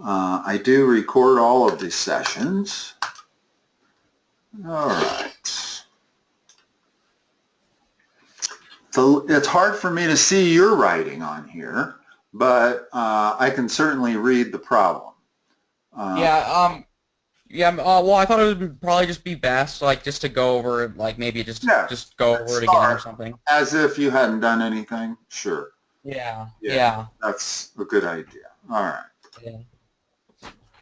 I do record all of these sessions. All right. So it's hard for me to see your writing on here, but I can certainly read the problem. Yeah, well, I thought it would probably just be best, like, just to go over, like, maybe Yes, just go over it again or start something. as if you hadn't done anything. Sure. Yeah, Yeah, yeah, that's a good idea. All right. yeah.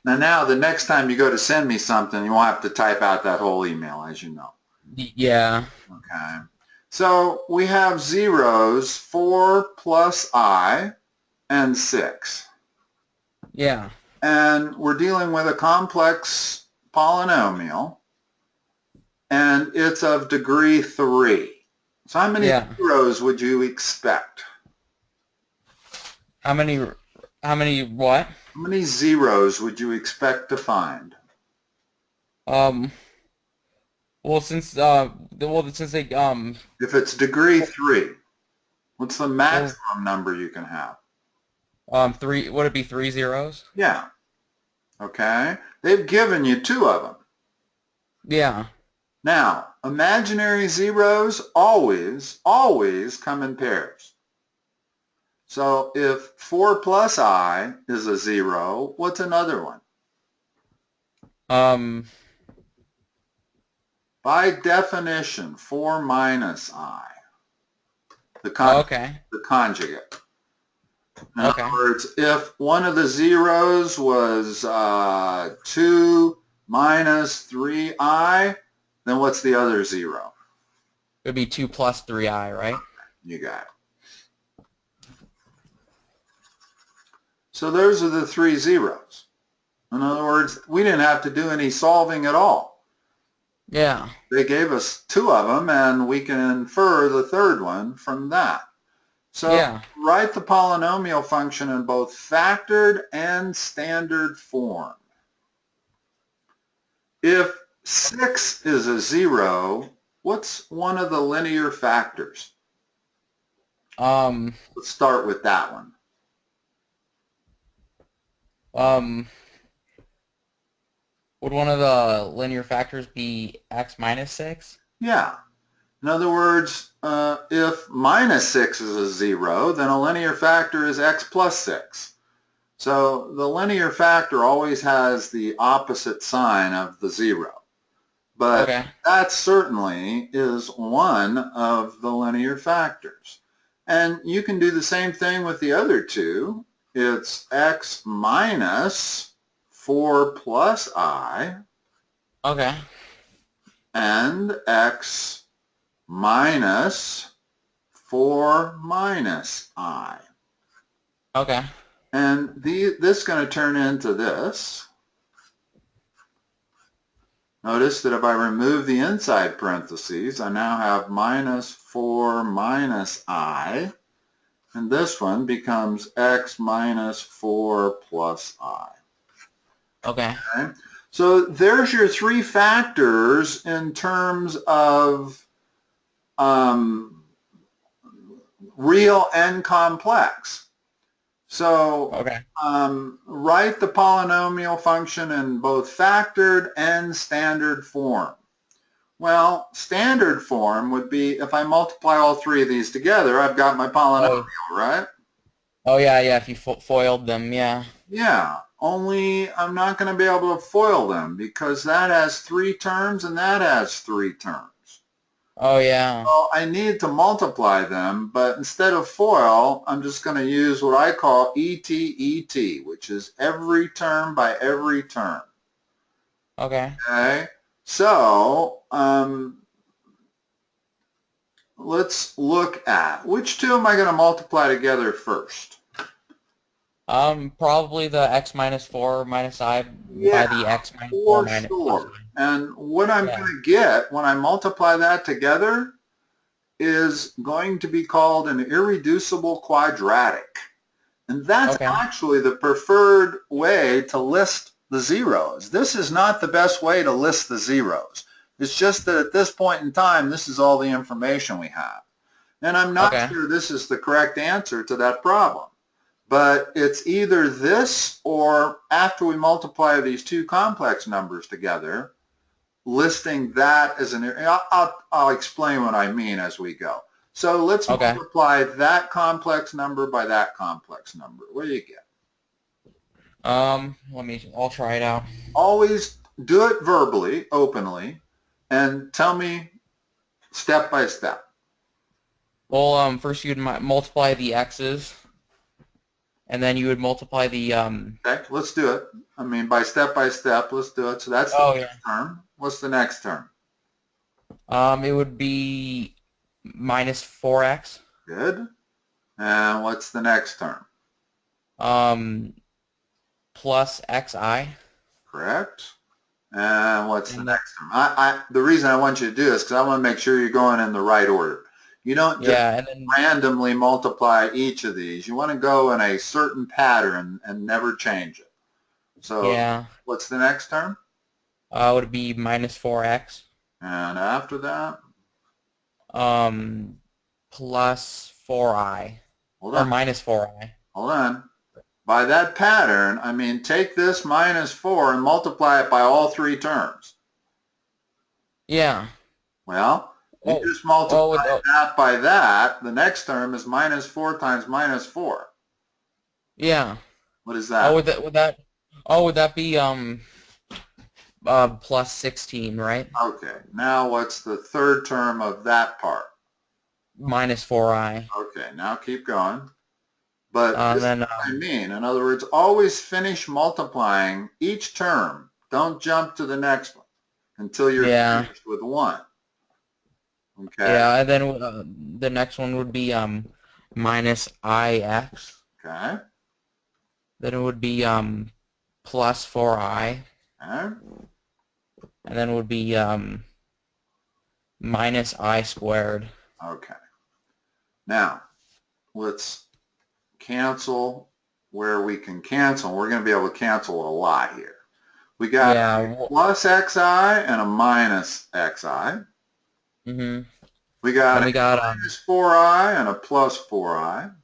Now, the next time you go to send me something, you won't have to type out that whole email, as you know. Yeah, Okay. So we have zeros, 4 plus I, and 6. yeah, And we're dealing with a complex polynomial, and it's of degree 3. So how many yeah. zeros would you expect? How many, how many, what? How many zeros would you expect to find? Um, well, since they, If it's degree 3, what's the well, maximum number you can have? would it be three zeros? Yeah, okay. They've given you 2 of them. Yeah, Now, imaginary zeros always come in pairs. So if 4 plus I is a 0, what's another one? um, By definition, 4 minus I, the, oh, con okay, the conjugate. In other okay, words, if one of the zeros was 2 minus 3I, then what's the other 0? it would be 2 plus 3i, right? You got it. So those are the 3 zeros. In other words, we didn't have to do any solving at all. Yeah, They gave us 2 of them, and we can infer the third one from that. So yeah, write the polynomial function in both factored and standard form. If 6 is a 0, what's one of the linear factors? um, Let's start with that one. um, would one of the linear factors be x minus 6? Yeah. In other words, if minus 6 is a 0, then a linear factor is x plus 6. So the linear factor always has the opposite sign of the 0. But Okay, that certainly is one of the linear factors. And you can do the same thing with the other two. It's x minus 4 plus I okay, and x minus 4 minus I. okay, And this is going to turn into this. Notice that if I remove the inside parentheses, I now have minus 4 minus I, and this one becomes x minus 4 plus I. okay, Okay? So there's your 3 factors in terms of real and complex. So okay, write the polynomial function in both factored and standard form. Well, standard form would be if I multiply all 3 of these together, I've got my polynomial, oh, right? oh yeah, yeah, if you foiled them, yeah, Yeah, only I'm not going to be able to FOIL them because that has 3 terms and that has 3 terms. oh yeah, So I need to multiply them, but instead of FOIL, I'm just going to use what I call ET, which is every term by every term. okay, Okay, so let's look at which 2 am I going to multiply together first? probably the x minus 4 minus I Yeah, by the x minus 4 for minus plus sure. I. And what I'm Yeah, going to get when I multiply that together is going to be called an irreducible quadratic. And that's okay, actually the preferred way to list the zeros. This is not the best way to list the zeros. It's just that at this point in time, this is all the information we have. And I'm not okay, sure this is the correct answer to that problem. but it's either this or after we multiply these two complex numbers together, listing that as an, I'll explain what I mean as we go. So let's Okay. multiply that complex number by that complex number. What do you get? I'll try it out. Always do it verbally, openly, and tell me step by step. Well, first you'd multiply the x's, and then you would multiply the Okay, let's do it. I mean, by step, let's do it. So that's the Oh first yeah. term. What's the next term? It would be minus 4x. Good. And what's the next term? Um, Plus xi. Correct. And what's the And next term? The reason I want you to do this is because I want to make sure you're going in the right order. You don't just yeah, and then randomly multiply each of these. You want to go in a certain pattern and never change it. So yeah, what's the next term? would be minus 4x. And after that? Plus 4i, Hold or on. minus 4i. Hold on. By that pattern, I mean take this minus 4 and multiply it by all three terms. Yeah. Well, you Oh, just multiply oh, that by that. The next term is minus 4 times minus 4. yeah. What is Oh, that? would that be plus 16, right? Okay, now what's the third term of that part? Minus 4i. Okay, now keep going. But this is Then what I mean. In other words, always finish multiplying each term. Don't jump to the next one until you're yeah, finished with one. Okay, yeah, and then the next one would be minus ix. okay, Then it would be plus 4i, okay. and then it would be minus I squared. Okay. Now, let's cancel where we can cancel. We're going to be able to cancel a lot here. We got a plus xi and a minus xi. Mhm. We got Then a we got minus 4i and a plus 4i.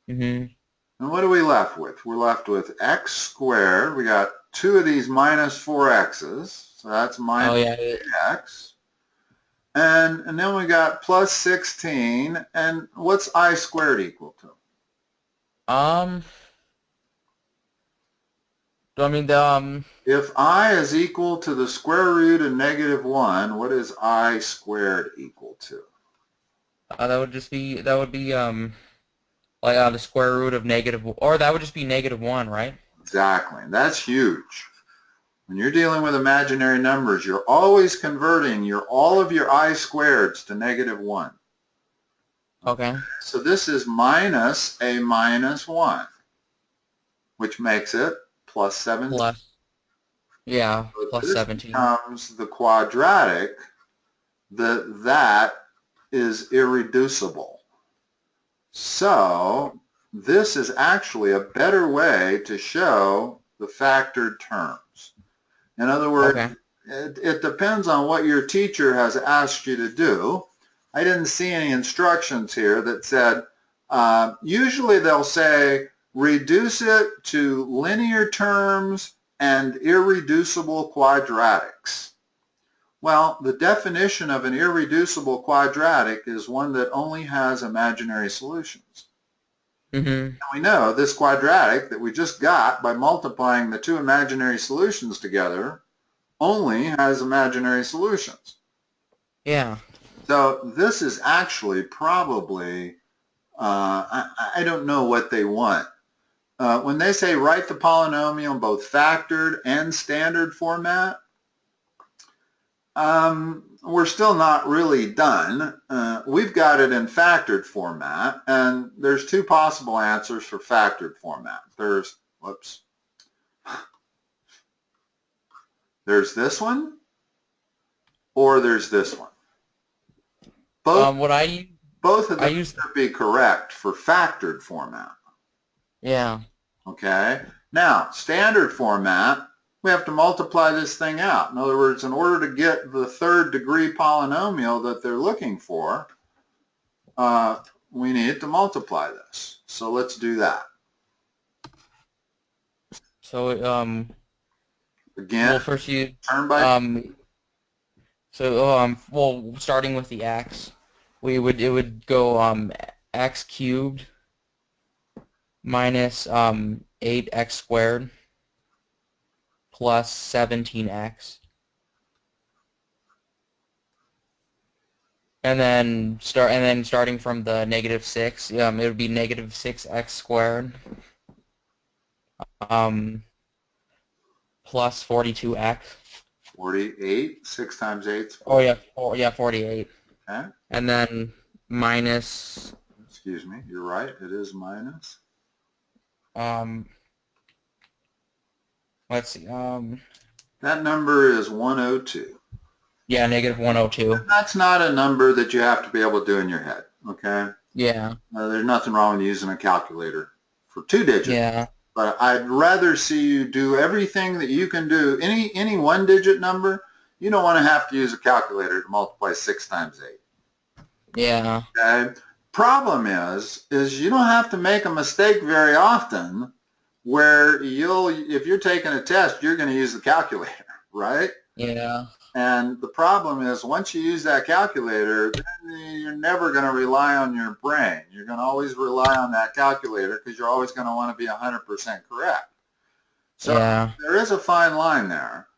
Mhm. And what are we left with? We're left with x squared. We got two of these minus 4x's. So that's Oh minus yeah. x. And then we got plus 16. And what's I squared equal to? Um. I mean the If I is equal to the square root of negative 1, what is I squared equal to? that would be like the square root of negative, or that would just be -1, right? Exactly. That's huge. When you're dealing with imaginary numbers, you're always converting all of your I squareds to negative 1. Okay. So this is minus a minus 1, which makes it plus 17. Plus, yeah, So plus this 17. becomes the quadratic that is irreducible. So this is actually a better way to show the factored terms. In other words, Okay. it depends on what your teacher has asked you to do. I didn't see any instructions here that said, usually they'll say, reduce it to linear terms and irreducible quadratics. Well, the definition of an irreducible quadratic is one that only has imaginary solutions. Mhm. And we know this quadratic that we just got by multiplying the two imaginary solutions together only has imaginary solutions. Yeah. So this is actually probably, I don't know what they want. When they say write the polynomial in both factored and standard format, we're still not really done. We've got it in factored format, and there's two possible answers for factored format. There's this one, or there's this one. Both of them should be correct for factored format. Yeah. Okay. Now, standard format, we have to multiply this thing out. In other words, in order to get the third degree polynomial that they're looking for, we need to multiply this. So let's do that. So Again, well, first you turn by um well, starting with the x, it would go x cubed minus 8x squared plus 17x. Starting from the -6, it would be -6x squared um plus 42x. 48. 6 times 8 is Oh 4. yeah, 48. Okay. And then minus Excuse me. You're right. It is minus. um let's see, That number is 102. yeah, -102. That's not a number that you have to be able to do in your head. Okay. Yeah. There's nothing wrong with using a calculator for 2 digits. Yeah. But I'd rather see you do everything that you can do. Any 1-digit number, you don't want to have to use a calculator to multiply 6 times 8. Yeah. Okay? Problem is you don't have to make a mistake very often where if you're taking a test, you're going to use the calculator, right? Yeah. And the problem is once you use that calculator, then you're never going to rely on your brain. You're going to always rely on that calculator because you're always going to want to be 100% correct. So Yeah. there is a fine line there.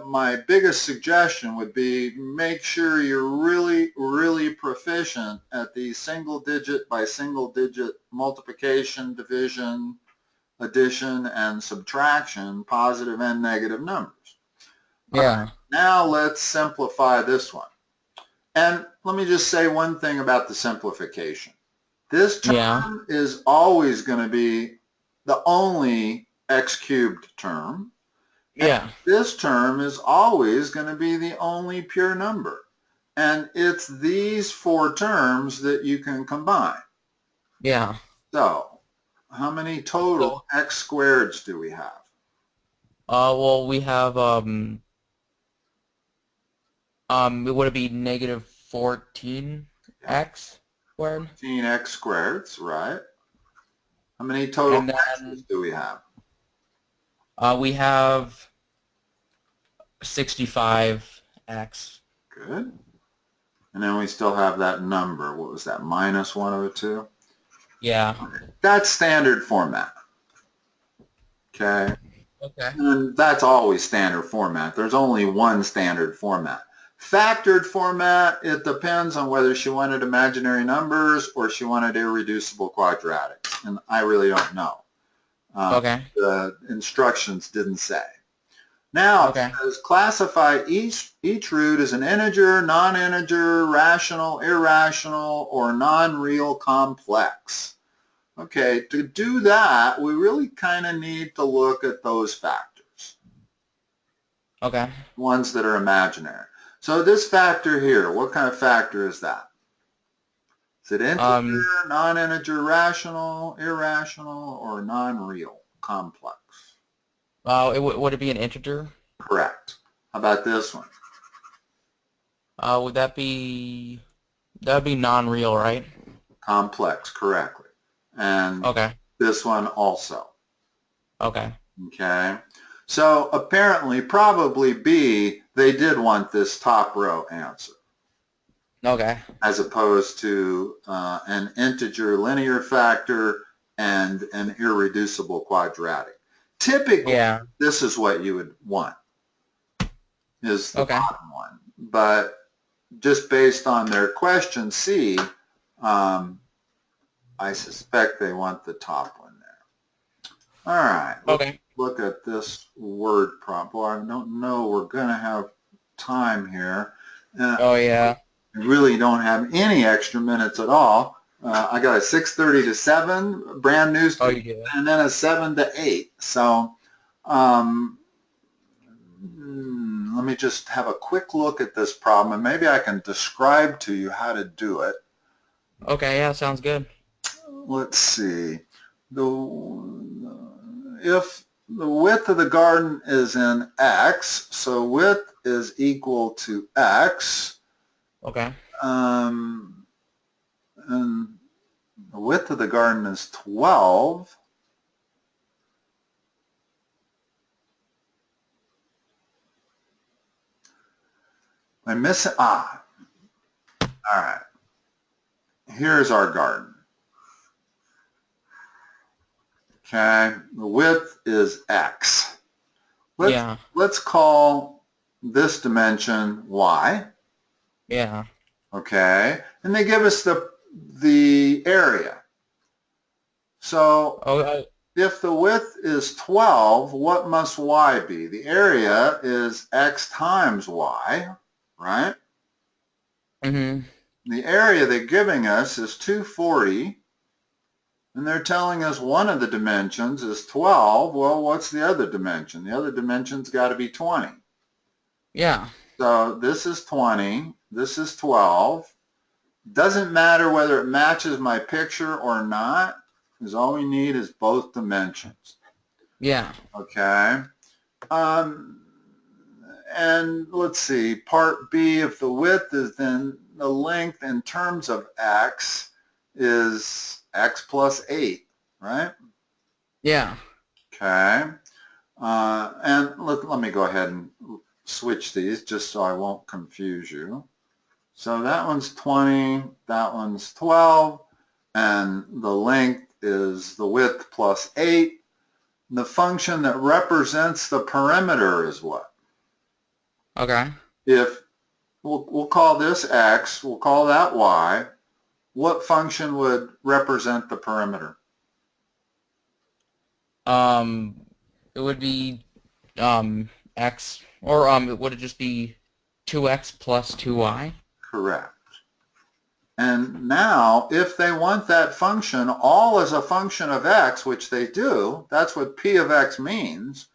My biggest suggestion would be make sure you're really, really proficient at the single digit by single digit multiplication, division, addition, and subtraction, positive and negative numbers. All right, Yeah. now let's simplify this one. And let me just say one thing about the simplification. This Yeah. term is always going to be the only x cubed term. And Yeah. this term is always going to be the only pure number. And it's these 4 terms that you can combine. Yeah. So how many So total x squareds do we have? well, we have would it be Yeah, -14x squared? 14x squareds, right? How many total And x's then do we have? we have 65x. Good. And then we still have that number. What was that? -102? Yeah. That's standard format. Okay. Okay. And that's always standard format. There's only one standard format. Factored format, it depends on whether she wanted imaginary numbers or she wanted irreducible quadratics. And I really don't know. Okay. The instructions didn't say. Now it Okay. says classify each root as an integer, non-integer, rational, irrational, or non-real complex. Okay, to do that, we really kind of need to look at those factors, Okay. ones that are imaginary. So this factor here, what kind of factor is that? Is it Um integer, non-integer, rational, irrational, or non-real complex? would it be an integer? Correct. How about this one? Would that would be non-real, right? Complex, correctly. And Okay. this one also. Okay. Okay. So apparently, probably B, they did want this top row answer Okay. as opposed to an integer linear factor and an irreducible quadratic. Typically, Yeah. this is what you would want, is the Okay. bottom one. But just based on their question C, I suspect they want the top one there. All right, let's Okay. look at this word prompt. Well, I don't know we're going to have time here. Oh yeah. I really don't have any extra minutes at all. I got a 6:30 to 7 brand new Oh, student you do. and then a 7 to 8. So um, let me just have a quick look at this problem and maybe I can describe to you how to do it. Okay, yeah, sounds good. Let's see. If the width of the garden is in x, so width is equal to x, Okay. and the width of the garden is 12, I'm missing, all right. Here's our garden. Okay, the width is x. Yeah. Let's call this dimension y. Yeah. Okay, and they give us the area. So Oh. if the width is 12, what must y be? The area is x times y, right? Mhm. The area they're giving us is 240, and they're telling us one of the dimensions is 12. Well, what's the other dimension? The other dimension's got to be 20. Yeah. So this is 20, this is 12. Doesn't matter whether it matches my picture or not, because all we need is both dimensions. Yeah. Okay. And let's see, part B, if the width is then the length in terms of x is x plus 8, right? Yeah. Okay. And let me go ahead and switch these just so I won't confuse you. So that one's 20, that one's 12, and the length is the width plus 8. The function that represents the perimeter is what? Okay. If we'll call this x, we'll call that y, what function would represent the perimeter? Um, it would be x, or would it just be 2x plus 2y? Correct. And now, if they want that function all as a function of x, which they do, that's what p of x means.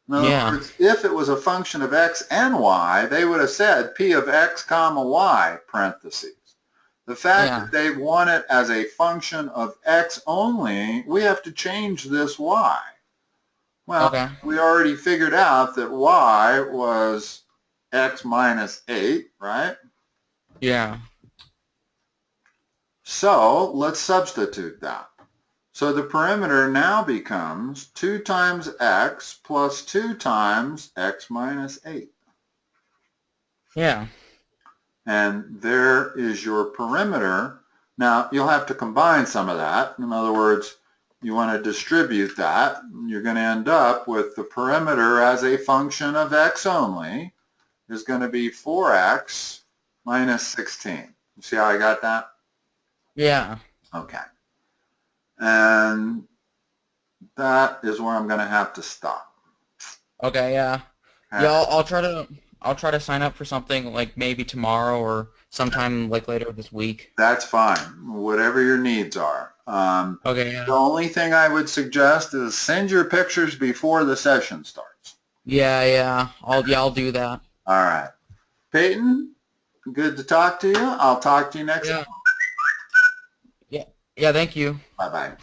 In other Yeah. words, if it was a function of x and y, they would have said p of x comma y, parentheses. The fact Yeah. that they want it as a function of x only, we have to change this y. Well, Okay. we already figured out that y was x minus 8, right? Yeah. So let's substitute that. So the perimeter now becomes 2 times x plus 2 times x minus 8. Yeah. And there is your perimeter. Now, you'll have to combine some of that. In other words, you want to distribute that. You're going to end up with the perimeter as a function of x only is going to be 4x minus 16. You see how I got that? Yeah. Okay. And that is where I'm going to have to stop. Okay. Yeah. Okay? Yeah. I'll try to sign up for something like maybe tomorrow or sometime like later this week. That's fine, whatever your needs are. Okay. The Yeah. only thing I would suggest is send your pictures before the session starts. Yeah. Yeah. I'll do that. All right. Peyton, good to talk to you. I'll talk to you next time. Yeah. Yeah. Yeah. Thank you. Bye-bye.